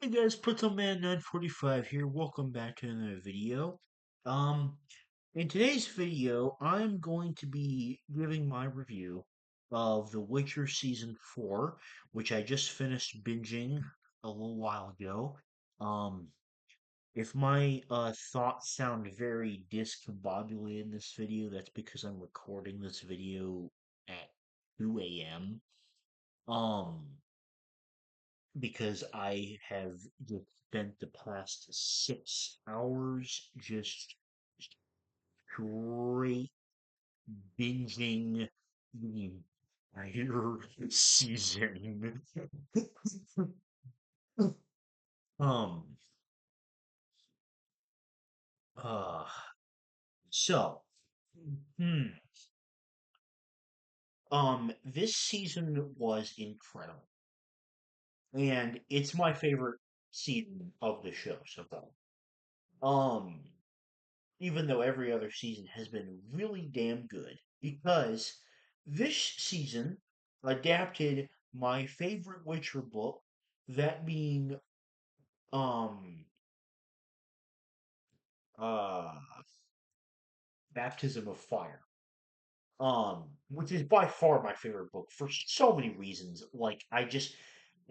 Hey guys, Pretzel Man 945 here. Welcome back to another video. Um, in today's video, I'm going to be giving my review of The Witcher Season 4, which I just finished binging a little while ago. Um, if my thoughts sound very discombobulated in this video, that's because I'm recording this video at 2 a.m. Um, because I have just spent the past 6 hours just straight binging the entire season. um, uh, so, hmm, this season was incredible, and it's my favorite season of the show so far. Um, even though every other season has been really damn good, because this season adapted my favorite Witcher book, that being um uh Baptism of Fire. Which is by far my favorite book for so many reasons. Like I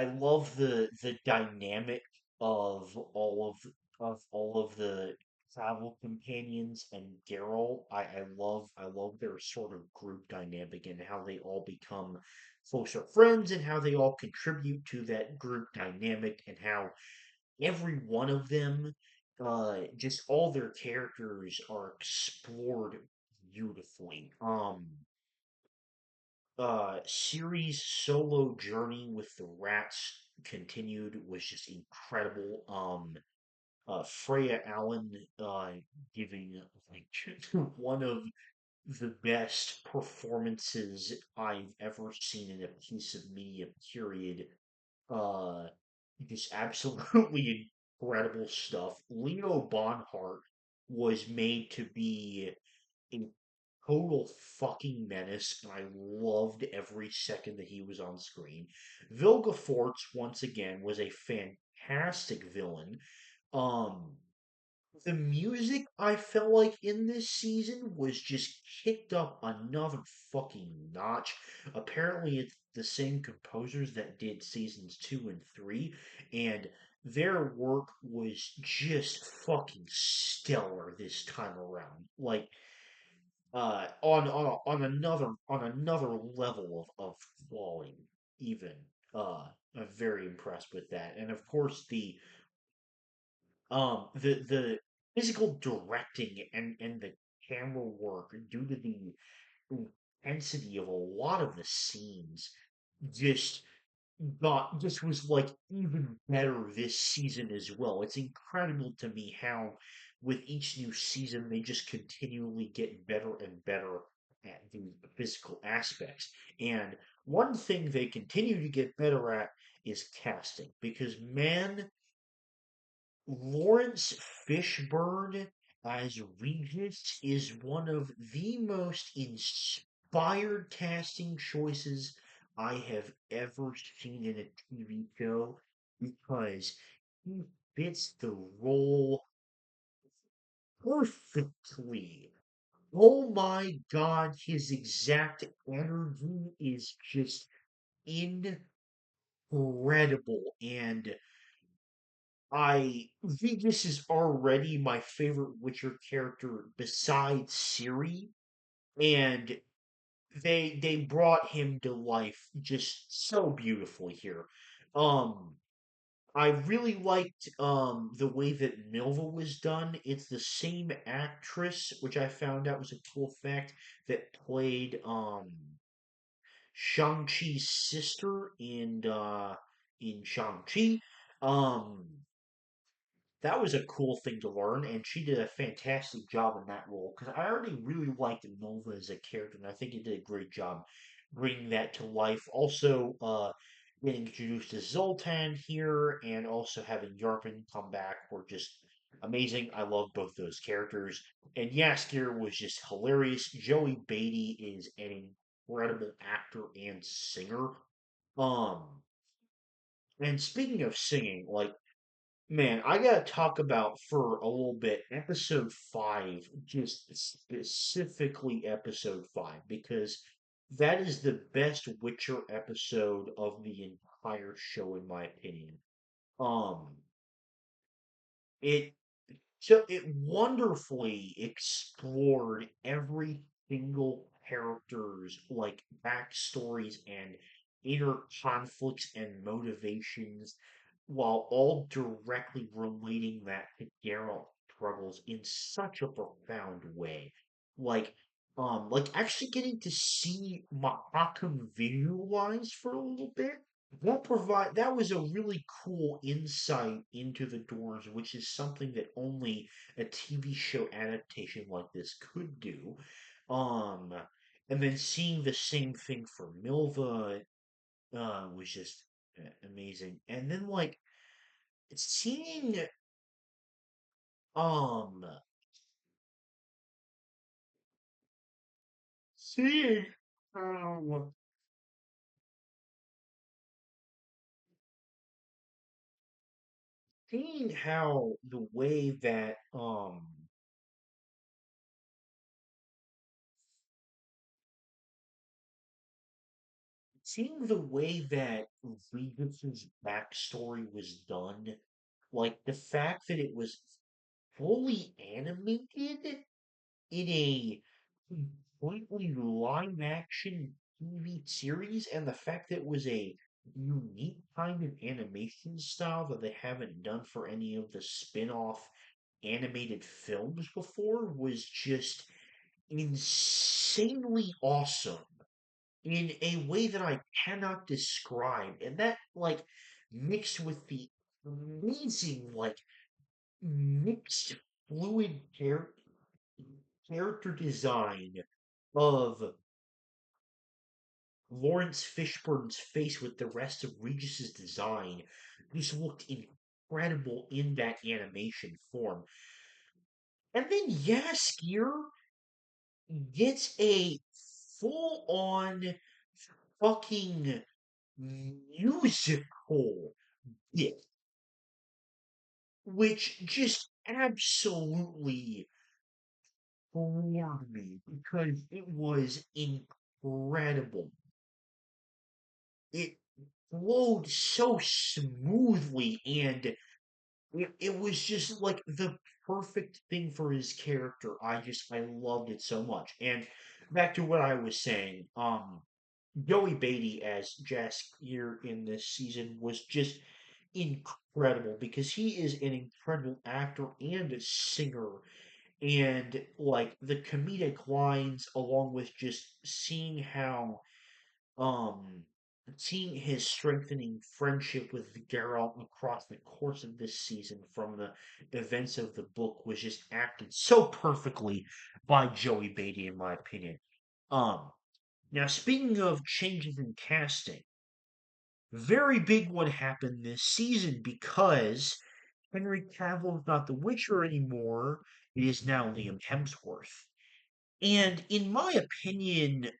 love the dynamic of all of the travel companions and Geralt. I love their sort of group dynamic and how they all become closer friends and how they all contribute to that group dynamic and how every one of them, just all their characters are explored beautifully. Series solo journey with the rats continued was just incredible. Freya Allen, giving like one of the best performances I've ever seen in a piece of media, period. uh, just absolutely incredible stuff. Leo Bonhart was made to be a total fucking menace, and I loved every second that he was on screen. Vilga Forts, once again, was a fantastic villain. Um, the music, I felt like in this season was just kicked up another fucking notch. Apparently, it's the same composers that did seasons 2 and 3, and their work was just fucking stellar this time around. Like, on another level of quality, even. I'm very impressed with that, and of course the physical directing and the camera work due to the intensity of a lot of the scenes just just was like even better this season as well. It's incredible to me how with each new season they just continually get better and better at the physical aspects. And one thing they continue to get better at is casting because man, Lawrence Fishburne as Regis is one of the most inspired casting choices I have ever seen in a TV show because he fits the role perfectly. Oh my God, his exact energy is just incredible. And Vegas is already my favorite Witcher character besides Ciri, and they brought him to life just so beautifully here. Um, I really liked the way that Milva was done. It's the same actress, which I found out was a cool fact, that played Shang-Chi's sister in Shang-Chi. Um that was a cool thing to learn, and she did a fantastic job in that role because I already really liked Nova as a character, and I think he did a great job bringing that to life. Also, getting introduced to Zoltan here, and also having Yarpen come back were just amazing. I love both those characters, and Yaskir was just hilarious. Joey Beatty is an incredible actor and singer. Um, and speaking of singing, like. Man, I gotta talk about for a little bit episode five, just specifically episode five, because that is the best Witcher episode of the entire show, in my opinion. Um, it So it wonderfully explored every single character's like backstories and inner conflicts and motivations while all directly relating that to Geralt struggles in such a profound way. Like like actually getting to see Mahakam visualized for a little bit that was a really cool insight into the doors, which is something that only a TV show adaptation like this could do. Um, and then seeing the same thing for Milva was just amazing. And then like seeing um seeing um seeing how the way that seeing the way that Regis's backstory was done, like the fact that it was fully animated in a completely live action TV series, and the fact that it was a unique kind of animation style that they haven't done for any of the spin off animated films before was just insanely awesome in a way that I cannot describe. And that, like, mixed with the amazing, like, mixed fluid character design of Lawrence Fishburne's face with the rest of Regis's design just looked incredible in that animation form. And then Yaskier gets a full on fucking musical bit, which just absolutely floored me because it was incredible. It flowed so smoothly and it was just like the perfect thing for his character. I loved it so much. And back to what I was saying, Joey Beatty as Jaskier in this season was just incredible because he is an incredible actor and a singer. And like the comedic lines, along with just um, seeing his strengthening friendship with Geralt across the course of this season from the events of the book was just acted so perfectly by Joey Beatty, in my opinion. Um, Now, speaking of changes in casting, very big one happened this season because Henry Cavill is not the Witcher anymore. It is now Liam Hemsworth. And in my opinion,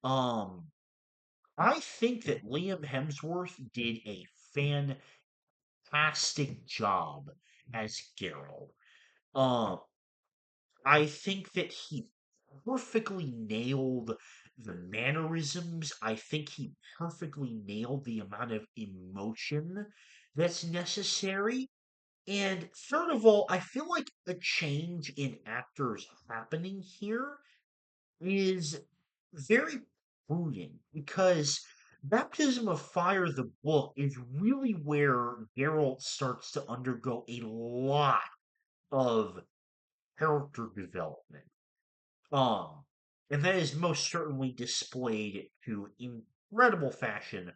I think that Liam Hemsworth did a fantastic job as Geralt. Um, I think that he perfectly nailed the mannerisms. I think he perfectly nailed the amount of emotion that's necessary. And third of all, I feel like a change in actors happening here is very prudent because Baptism of Fire, the book, is really where Geralt starts to undergo a lot of character development. Um, and that is most certainly displayed to incredible fashion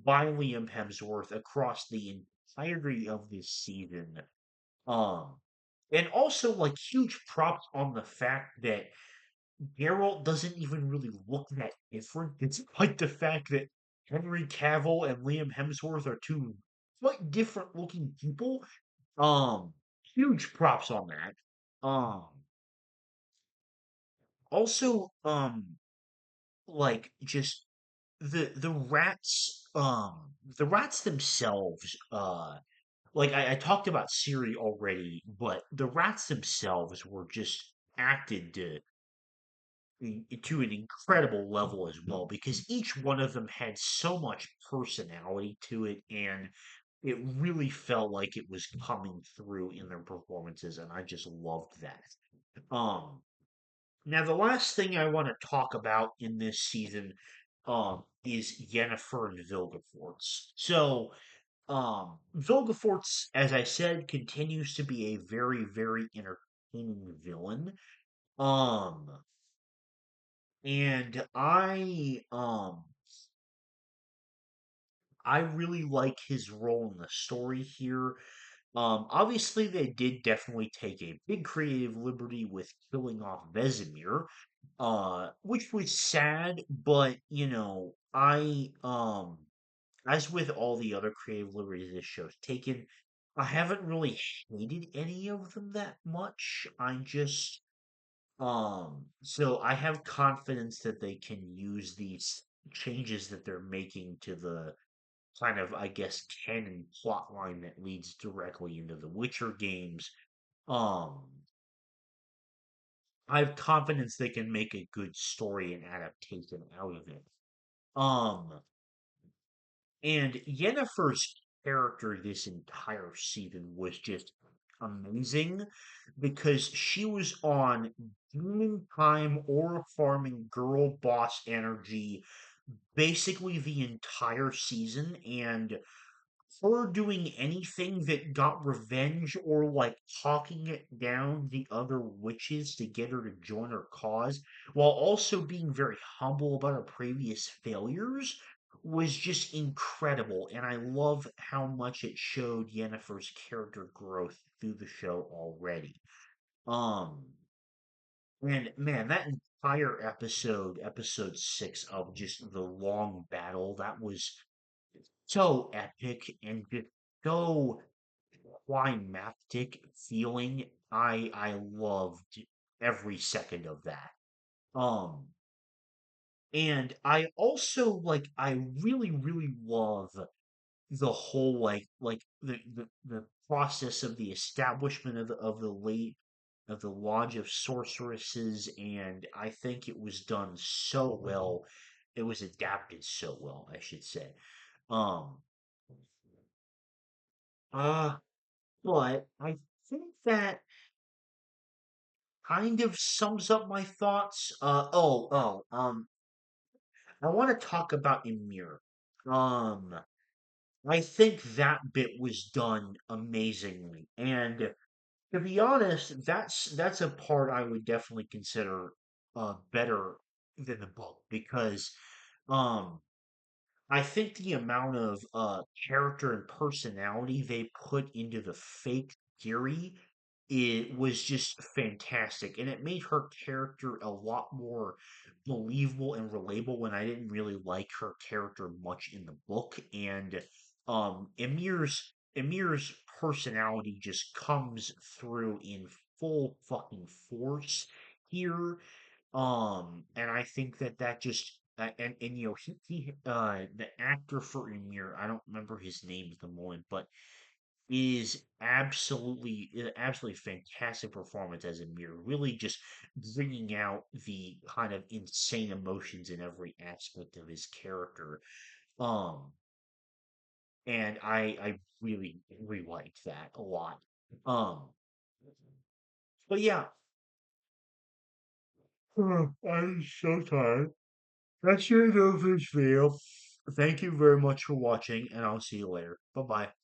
by Liam Hemsworth across the entirety of this season. Um, and also like huge props on the fact that Geralt doesn't even really look that different, despite the fact that Henry Cavill and Liam Hemsworth are two quite different looking people. Um, Huge props on that. Um, Also, like just the rats themselves. like I talked about Siri already, but the rats themselves were just acted to an incredible level as well because each one of them had so much personality to it, and it really felt like it was coming through in their performances, and I just loved that. Now the last thing I want to talk about in this season is Yennefer and Vilgefortz. So Vilgefortz, as I said, continues to be a very, very entertaining villain. Um, and I really like his role in the story here. Obviously, they did definitely take a big creative liberty with killing off Vesemir, which was sad, but as with all the other creative liberties this show's taken, I haven't really hated any of them that much. So I have confidence that they can use these changes that they're making to the kind of, I guess, canon plot line that leads directly into the Witcher games. Um, I have confidence they can make a good story and adaptation out of it. Um, and Yennefer's character this entire season was just amazing because she was on demon time or farming girl boss energy basically the entire season, and her doing anything that got revenge or like talking it down the other witches to get her to join her cause, while also being very humble about her previous failures, was just incredible. And I love how much it showed Yennefer's character growth through the show already. Um, and man, that entire episode, episode 6 of just the long battle, that was so epic and just so climactic feeling. I loved every second of that. Um, and I also I really really love the whole the process of the establishment of the late of the Lodge of Sorceresses, and I think it was done so well. It was adapted so well, I should say. Um, uh, but I think that kind of sums up my thoughts. I want to talk about Ymir. Um, I think that bit was done amazingly, and to be honest, that's a part I would definitely consider better than the book because um I think the amount of character and personality they put into the fake Fury, it was just fantastic, and it made her character a lot more believable and relatable when I didn't really like her character much in the book. And Emir's personality just comes through in full fucking force here, and I think that just and the actor for Emir, I don't remember his name at the moment, but is absolutely fantastic performance as Emir, really just bringing out the kind of insane emotions in every aspect of his character. Um, and I really really liked that a lot. Um, but yeah, I'm so tired. That's your end of this video. Thank you very much for watching, and I'll see you later. Bye bye.